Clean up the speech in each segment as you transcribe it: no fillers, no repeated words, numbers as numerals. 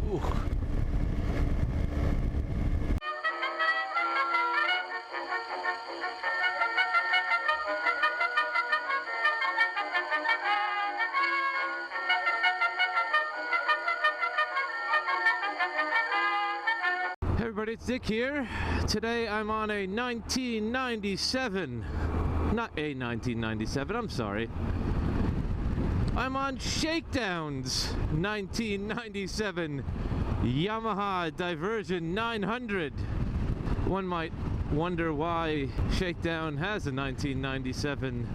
Ooh. Hey everybody, it's Dick here. Today I'm on a 1997, not a 1997, I'm sorry. I'm on Shakedown's 1997 Yamaha Diversion 900. One might wonder why Shakedown has a 1997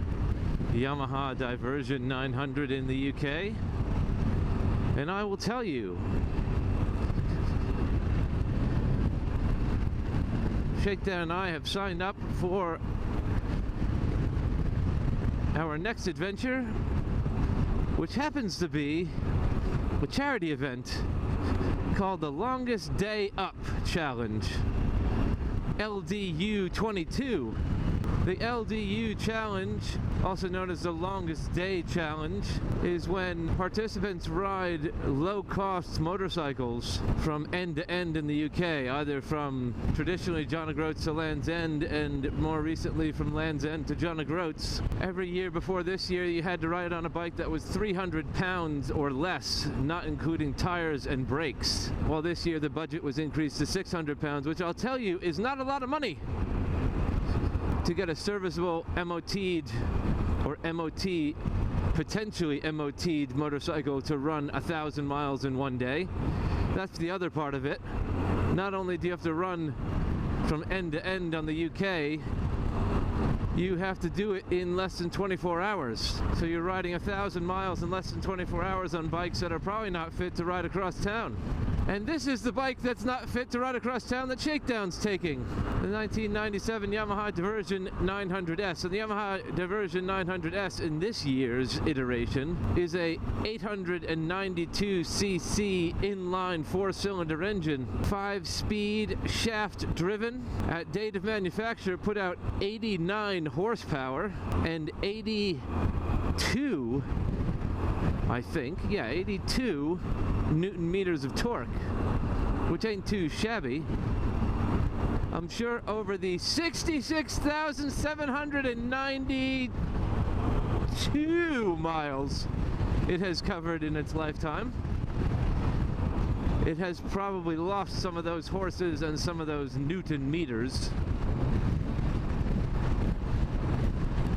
Yamaha Diversion 900 in the UK. And I will tell you. Shakedown and I have signed up for our next adventure, which happens to be a charity event called the Longest Day Up Challenge, LDU 22. The LDU Challenge, also known as the Longest Day Challenge, is when participants ride low-cost motorcycles from end to end in the UK, either from traditionally John O'Groats to Land's End, and more recently from Land's End to John O'Groats. Every year before this year, you had to ride on a bike that was 300 pounds or less, not including tires and brakes. While this year the budget was increased to 600 pounds, which I'll tell you is not a lot of money to get a serviceable MOT'd or potentially MOT'd motorcycle to run 1,000 miles in one day. That's the other part of it. Not only do you have to run from end to end on the UK, you have to do it in less than 24 hours. So you're riding 1,000 miles in less than 24 hours on bikes that are probably not fit to ride across town. And this is the bike that's not fit to ride across town that Shakedown's taking. The 1997 Yamaha Diversion 900S. So the Yamaha Diversion 900S in this year's iteration is a 892cc inline 4-cylinder engine, 5-speed shaft driven. At date of manufacture, put out 89 horsepower and 82, I think, yeah, 82 Newton meters of torque, which ain't too shabby. I'm sure over the 66,792 miles it has covered in its lifetime, it has probably lost some of those horses and some of those Newton meters.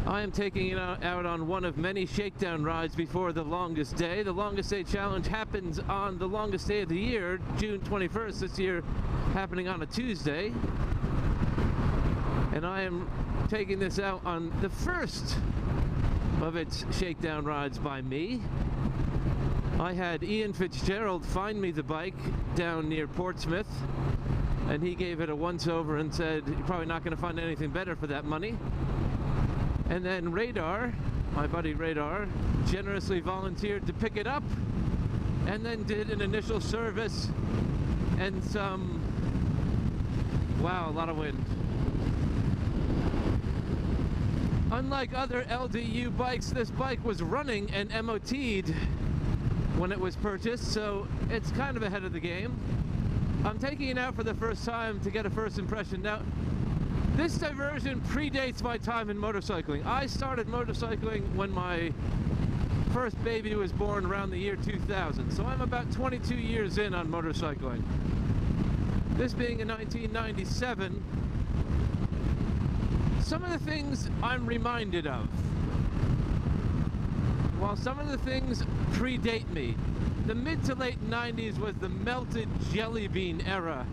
I am taking it out on one of many Shakedown rides before the Longest Day. The Longest Day Challenge happens on the longest day of the year, June 21st, this year happening on a Tuesday. And I am taking this out on the first of its Shakedown rides by me. I had Ian Fitzgerald find me the bike down near Portsmouth, and he gave it a once-over and said, "You're probably not going to find anything better for that money." And then Radar, my buddy Radar, generously volunteered to pick it up and then did an initial service and some, wow, a lot of wind. Unlike other LDU bikes, this bike was running and MOT'd when it was purchased, so it's kind of ahead of the game. I'm taking it out for the first time to get a first impression. Now, this diversion predates my time in motorcycling. I started motorcycling when my first baby was born around the year 2000, so I'm about 22 years in on motorcycling. This being in 1997, some of the things I'm reminded of, while some of the things predate me. The mid to late 90s was the melted jelly bean era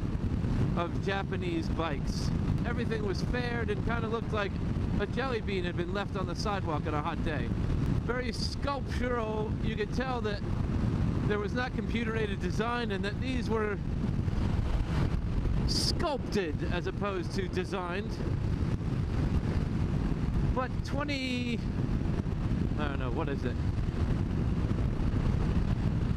of Japanese bikes. Everything was faired and kind of looked like a jelly bean had been left on the sidewalk on a hot day. Very sculptural. You could tell that there was not computer-aided design and that these were sculpted as opposed to designed. But I don't know, what is it?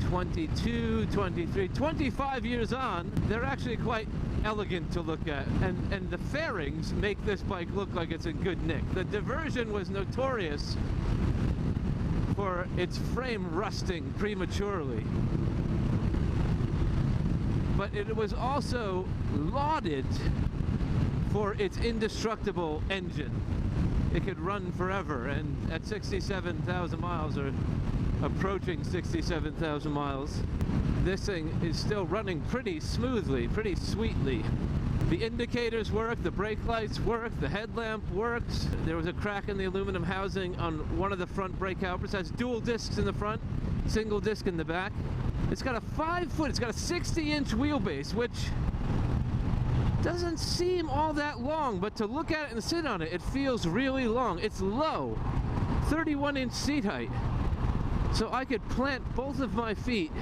22, 23, 25 years on, they're actually quite elegant to look at, and the fairings make this bike look like it's in good nick. The Diversion was notorious for its frame rusting prematurely. but it was also lauded for its indestructible engine. It could run forever, and at 67,000 miles, or approaching 67,000 miles, this thing is still running pretty smoothly, pretty sweetly. The indicators work, the brake lights work, the headlamp works. There was a crack in the aluminum housing on one of the front brake calipers. It has dual discs in the front, single disc in the back. It's got a 5-foot, it's got a 60-inch wheelbase, which doesn't seem all that long, but to look at it and sit on it, it feels really long. It's low, 31-inch seat height. So I could plant both of my feet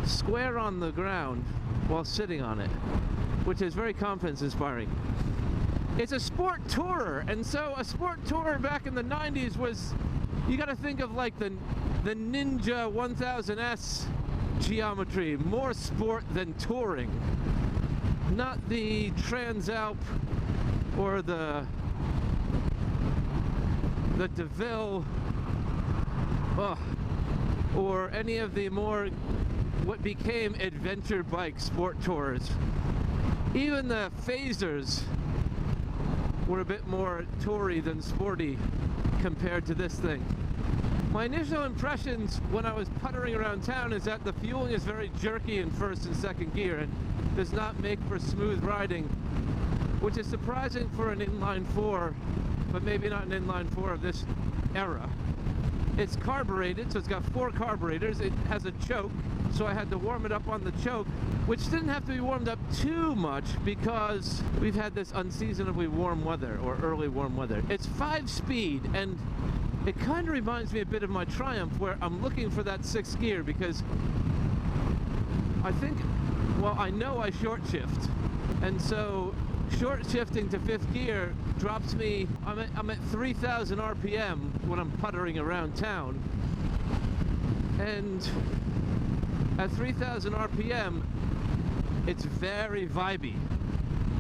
square on the ground while sitting on it, which is very confidence inspiring. It's a sport tourer, and so a sport tourer back in the 90s was, you gotta think of like the Ninja 1000S geometry, more sport than touring. Not the Transalp or the DeVille, or any of the more what became adventure bike sport tours. Even the phasers were a bit more toury than sporty compared to this thing. My initial impressions when I was puttering around town is that the fueling is very jerky in first and second gear and does not make for smooth riding, which is surprising for an inline 4, but maybe not an inline 4 of this era. It's carbureted, so it's got 4 carburetors. It has a choke, so I had to warm it up on the choke, which didn't have to be warmed up too much because we've had this unseasonably warm weather, or early warm weather. It's 5-speed, and it kind of reminds me a bit of my Triumph, where I'm looking for that 6th gear because I think, well, I know I short shift, and so short shifting to 5th gear drops me, I'm at 3,000 RPM when I'm puttering around town, and at 3,000 RPM it's very vibey.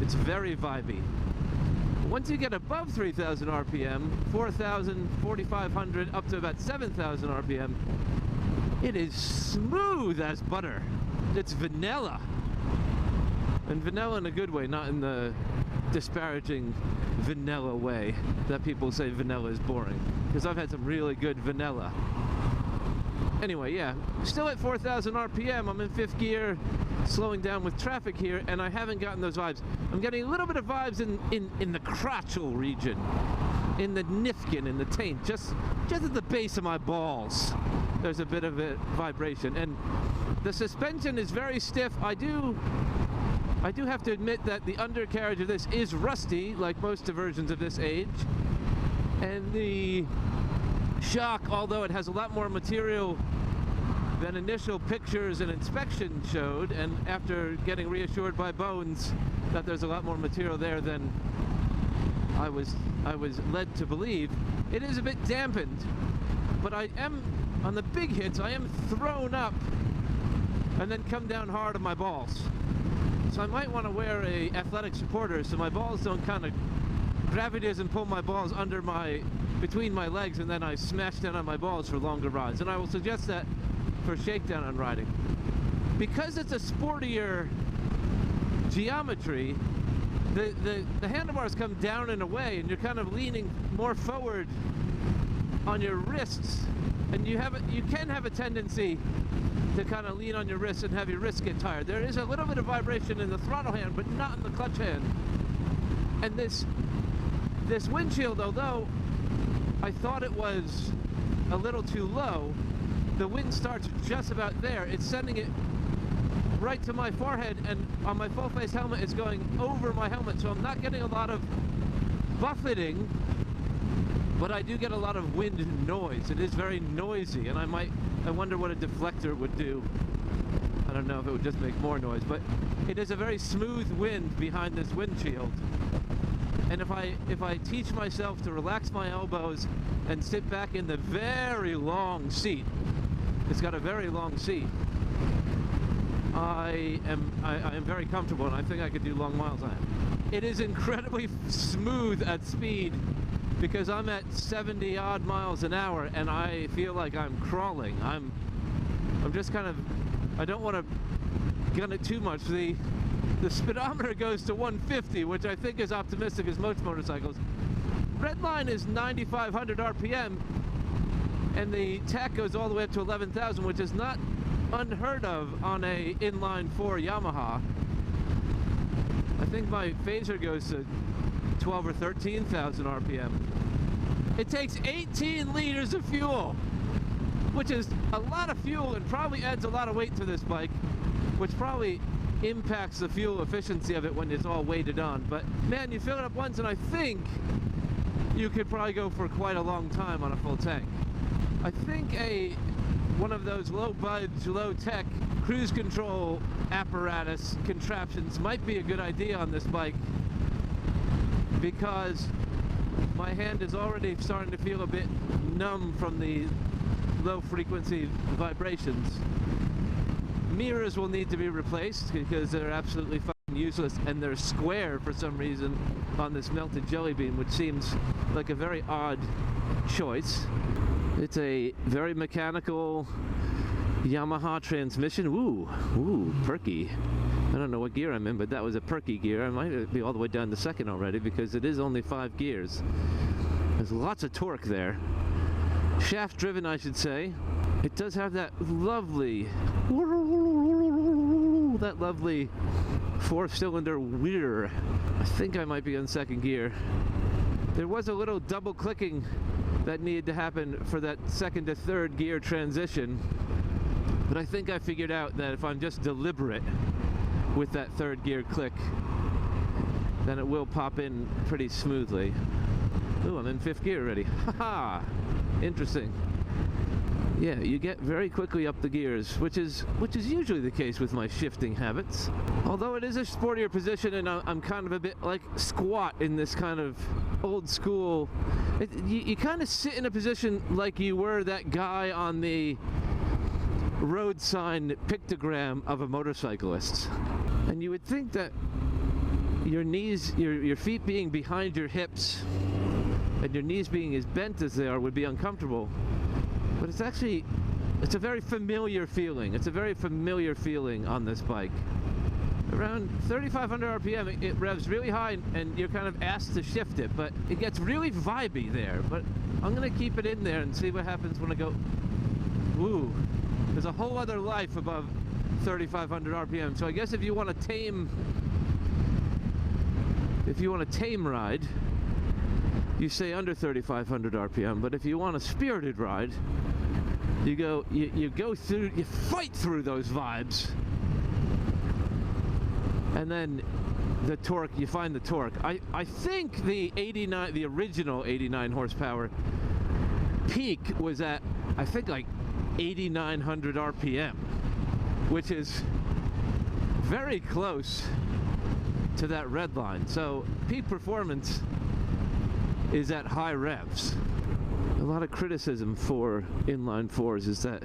It's very vibey. Once you get above 3,000 RPM, 4,000, 4,500, up to about 7,000 RPM, it is smooth as butter. It's vanilla. And vanilla in a good way, not in the disparaging vanilla way that people say vanilla is boring. Because I've had some really good vanilla. Anyway, yeah, still at 4,000 RPM, I'm in 5th gear, slowing down with traffic here, and I haven't gotten those vibes. I'm getting a little bit of vibes in the crotchal region, in the nifkin, in the taint, just at the base of my balls. There's a bit of a vibration, and the suspension is very stiff. I do have to admit that the undercarriage of this is rusty, like most diversions of this age, and the shock, although it has a lot more material than initial pictures and inspection showed, and after getting reassured by Bones that there's a lot more material there than I was led to believe, it is a bit dampened. But I am, on the big hits, I am thrown up and then come down hard on my balls. So I might want to wear a athletic supporter so my balls don't kind of, gravity doesn't pull my balls under between my legs, and then I smash down on my balls for longer rides. And I will suggest that for Shakedown on riding. Because it's a sportier geometry, the handlebars come down and away, and you're kind of leaning more forward on your wrists, and you can have a tendency to kind of lean on your wrists and have your wrists get tired. There is a little bit of vibration in the throttle hand, but not in the clutch hand. And this windshield, although I thought it was a little too low, the wind starts just about there. It's sending it right to my forehead, and on my full face helmet it's going over my helmet, so I'm not getting a lot of buffeting, but I do get a lot of wind noise. It is very noisy, and I wonder what a deflector would do. I don't know if it would just make more noise, but it is a very smooth wind behind this windshield. And if I teach myself to relax my elbows and sit back in the very long seat, it's got a very long seat, I am very comfortable, and I think I could do long miles on it. It is incredibly smooth at speed because I'm at 70 odd miles an hour and I feel like I'm crawling. I'm just kind of, I don't want to gun it too much. The speedometer goes to 150, which I think is optimistic as most motorcycles. Red line is 9,500 RPM, and the tach goes all the way up to 11,000, which is not unheard of on a inline 4 Yamaha. I think my phaser goes to 12 or 13,000 RPM. It takes 18 liters of fuel, which is a lot of fuel and probably adds a lot of weight to this bike, which probably impacts the fuel efficiency of it when it's all weighted on. But man, you fill it up once and I think you could probably go for quite a long time on a full tank. I think one of those low budge, low tech cruise control apparatus contraptions might be a good idea on this bike, because my hand is already starting to feel a bit numb from the low frequency vibrations. Mirrors will need to be replaced because they're absolutely fucking useless, and they're square for some reason on this melted jelly bean, which seems like a very odd choice. It's a very mechanical Yamaha transmission. Ooh, perky. I don't know what gear I'm in, but that was a perky gear. I might be all the way down to second already because it is only 5 gears. There's lots of torque there. Shaft driven, I should say. It does have that lovely 4-cylinder whir. I think I might be on second gear. There was a little double clicking that needed to happen for that second to third gear transition, but I think I figured out that if I'm just deliberate with that third gear click, then it will pop in pretty smoothly. Ooh, I'm in 5th gear already. Haha! Interesting. Yeah, you get very quickly up the gears, which is usually the case with my shifting habits. Although it is a sportier position, and I'm kind of a bit like squat in this kind of old school. You kind of sit in a position like you were that guy on the road sign pictogram of a motorcyclist. And you would think that your knees, your feet being behind your hips, and your knees being as bent as they are would be uncomfortable. But it's a very familiar feeling. It's a very familiar feeling on this bike. Around 3,500 RPM, it revs really high, and you're kind of asked to shift it, but it gets really vibey there. But I'm gonna keep it in there and see what happens when I go, woo. There's a whole other life above 3,500 RPM. So I guess if you want to tame ride, you stay under 3,500 RPM. But if you want a spirited ride, you fight through those vibes, and then the torque, you find the torque. I think the original 89 horsepower peak was at, I think, like 8,900 RPM, which is very close to that red line. So peak performance is at high revs. A lot of criticism for inline 4s is that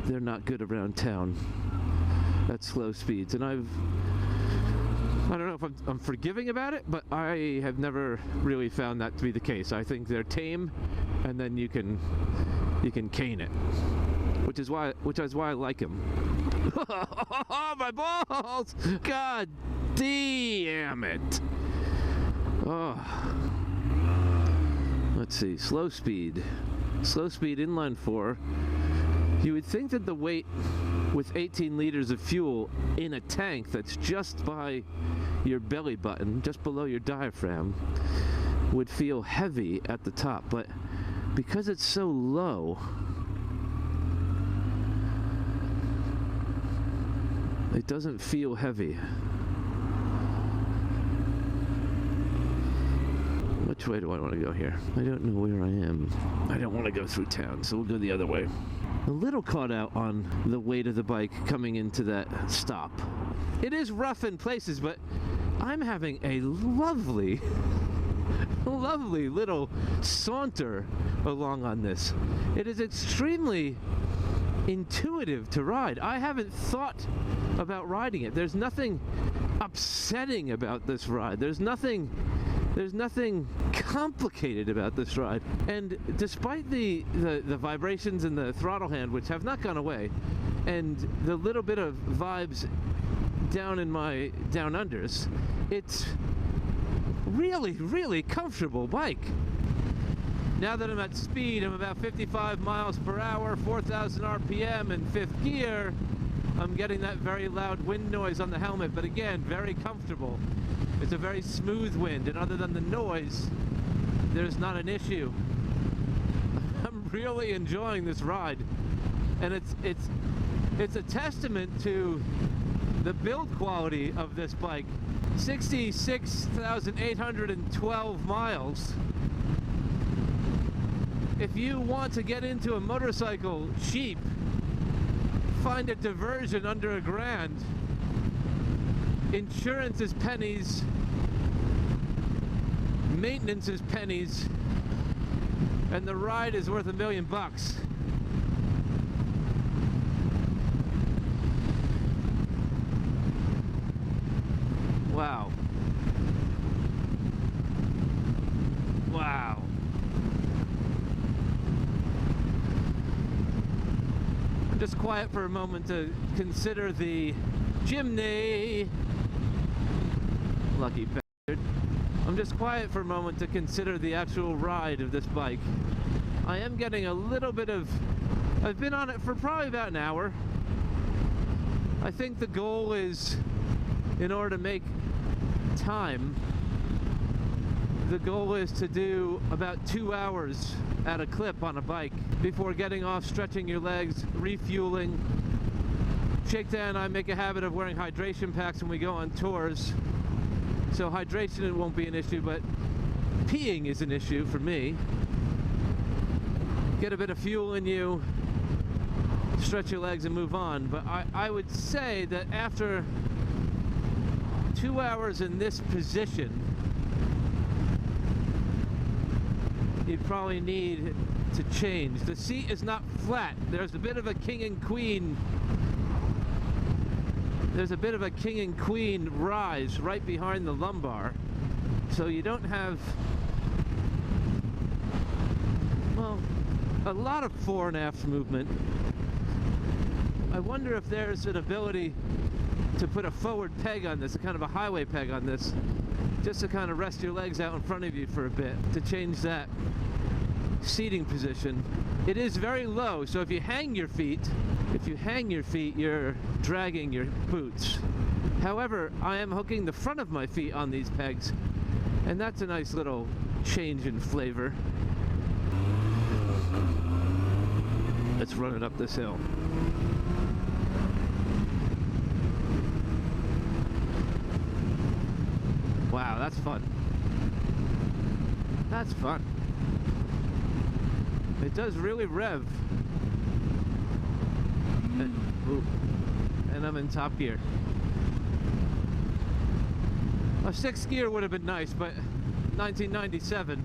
they're not good around town at slow speeds, and I don't know if I'm forgiving about it, but I have never really found that to be the case. I think they're tame, and then you can cane it, which is why I like them. Oh, my balls! God damn it! Oh. Let's see, slow speed inline 4. You would think that the weight with 18 liters of fuel in a tank that's just by your belly button, just below your diaphragm, would feel heavy at the top, but because it's so low, it doesn't feel heavy. Which way do I want to go here? I don't know where I am. I don't want to go through town, so we'll go the other way. A little caught out on the weight of the bike coming into that stop. It is rough in places, but I'm having a lovely little saunter along on this. It is extremely intuitive to ride. I haven't thought about riding it. There's nothing upsetting about this ride. There's nothing complicated about this ride. And despite the vibrations in the throttle hand, which have not gone away, and the little bit of vibes down in my down unders, it's really, really comfortable bike. Now that I'm at speed, I'm about 55 miles per hour, 4,000 RPM in 5th gear. I'm getting that very loud wind noise on the helmet, but again, very comfortable. It's a very smooth wind, and other than the noise, there's not an issue. I'm really enjoying this ride, and it's a testament to the build quality of this bike. 66,812 miles. If you want to get into a motorcycle cheap, find a Diversion under $1,000. Insurance is pennies, maintenance is pennies, and the ride is worth $1 million. Wow. Wow. Just quiet for a moment to consider the chimney. Lucky bastard. I'm just quiet for a moment to consider the actual ride of this bike. I am getting a little bit of... I've been on it for probably about an hour. I think the goal is, in order to make time, the goal is to do about 2 hours at a clip on a bike before getting off, stretching your legs, refueling. Shakedown and I make a habit of wearing hydration packs when we go on tours, so hydration won't be an issue, but peeing is an issue for me. Get a bit of fuel in you, stretch your legs and move on. But I would say that after 2 hours in this position, you'd probably need to change. The seat is not flat. There's a bit of a king and queen. There's a bit of a king and queen rise right behind the lumbar. So you don't have, well, a lot of fore and aft movement. I wonder if there's an ability to put a forward peg on this, a kind of a highway peg on this, just to kind of rest your legs out in front of you for a bit, to change that seating position. It is very low, so if you hang your feet, you're dragging your boots. However, I am hooking the front of my feet on these pegs, and that's a nice little change in flavor. Let's run it up this hill. Wow, that's fun. That's fun. It does really rev. And I'm in top gear. A 6th gear would have been nice, but 1997.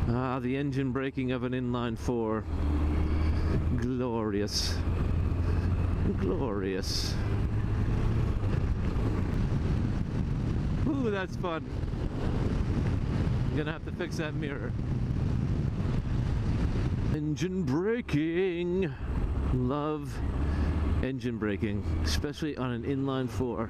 Ah, the engine braking of an inline 4. Glorious. Glorious. Ooh, that's fun. I'm gonna have to fix that mirror. Engine braking. Love engine braking, especially on an inline 4.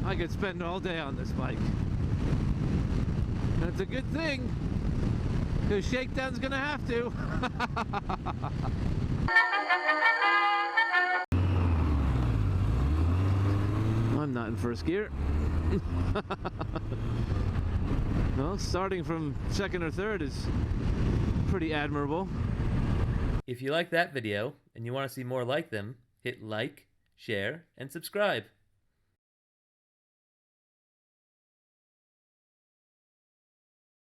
I could spend all day on this bike. That's a good thing, because Shakedown's gonna have to. I'm not in 1st gear. Well, starting from 2nd or 3rd is pretty admirable. If you like that video and you want to see more like them, hit like, share, and subscribe.